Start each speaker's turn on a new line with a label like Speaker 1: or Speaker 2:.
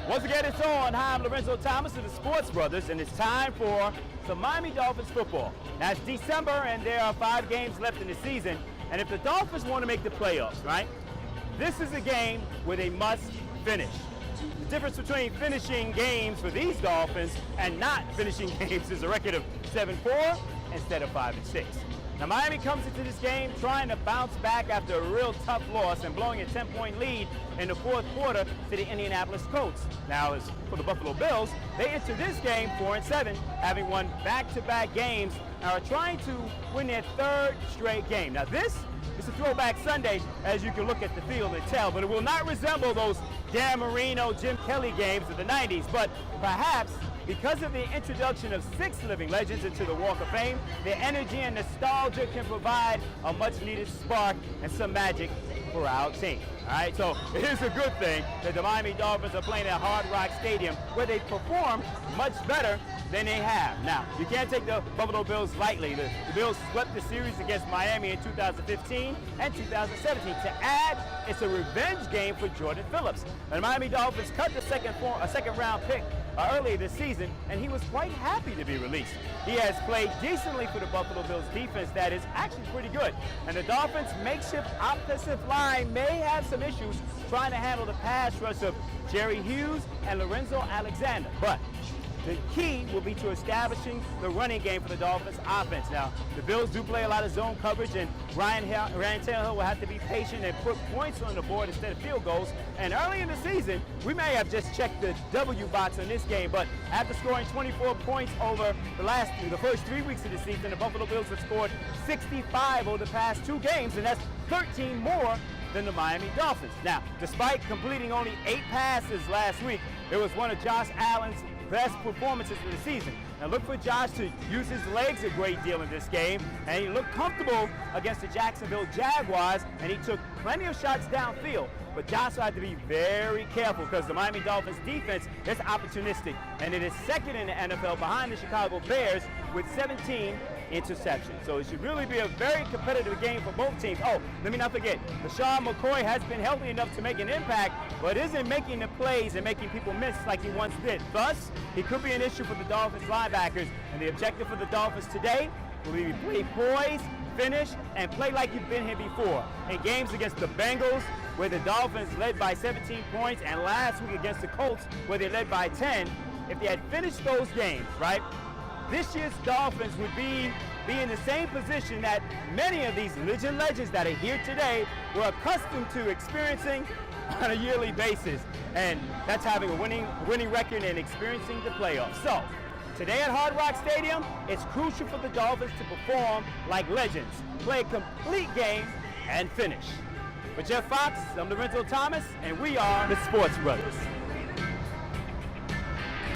Speaker 1: Once again, it's on. Hi, I'm Lorenzo Thomas of the Sports Brothers, and it's time for some Miami Dolphins football. Now, it's December, and there are 5 games left in the season, and if the Dolphins want to make the playoffs, right, this is a game where they must finish. The difference between finishing games for these Dolphins and not finishing games is a record of 7-4 instead of 5-6. Now, Miami comes into this game trying to bounce back after a real tough loss and blowing a 10-point lead in the fourth quarter to the Indianapolis Colts. Now, as for the Buffalo Bills, they enter this game 4-7, having won back-to-back games and are trying to win their 3rd straight game. Now, this is a throwback Sunday, as you can look at the field and tell, but it will not resemble those Dan Marino, Jim Kelly games of the 90s, but perhaps because of the introduction of 6 living legends into the Walk of Fame, their energy and nostalgia can provide a much-needed spark and some magic for our team. All right, so it is a good thing that the Miami Dolphins are playing at Hard Rock Stadium, where they perform much better than they have. Now, you can't take the Buffalo Bills lightly. The Bills swept the series against Miami in 2015 and 2017. To add, it's a revenge game for Jordan Phillips. And the Miami Dolphins cut the second-round pick earlier this season, and he was quite happy to be released. He has played decently for the Buffalo Bills defense that is actually pretty good. And the Dolphins' makeshift offensive line may have some issues trying to handle the pass rush of Jerry Hughes and Lorenzo Alexander. But the key will be to establishing the running game for the Dolphins offense. Now, the Bills do play a lot of zone coverage, and Ryan Tannehill will have to be patient and put points on the board instead of field goals. And early in the season, we may have just checked the W box on this game, but after scoring 24 points over the first 3 weeks of the season, the Buffalo Bills have scored 65 over the past 2 games, and that's 13 more than the Miami Dolphins. Now, despite completing only 8 passes last week, it was one of Josh Allen's best performances of the season. Now look for Josh to use his legs a great deal in this game, and he looked comfortable against the Jacksonville Jaguars, and he took plenty of shots downfield. But Josh will have to be very careful because the Miami Dolphins defense is opportunistic, and it is second in the NFL behind the Chicago Bears with 17 interceptions. So it should really be a very competitive game for both teams. Oh, let me not forget, LaShawn McCoy has been healthy enough to make an impact, but isn't making the plays and making people miss like he once did. Thus, he could be an issue for the Dolphins linebackers, and the objective for the Dolphins today will be to play poised, finish, and play like you've been here before. In games against the Bengals, where the Dolphins led by 17 points, and last week against the Colts, where they led by 10, if they had finished those games, right, this year's Dolphins would be in the same position that many of these legends that are here today were accustomed to experiencing on a yearly basis. And that's having a winning record and experiencing the playoffs. So, today at Hard Rock Stadium, it's crucial for the Dolphins to perform like legends, play a complete game, and finish. For Jeff Fox, I'm Lorenzo Thomas, and we are the Sports Brothers.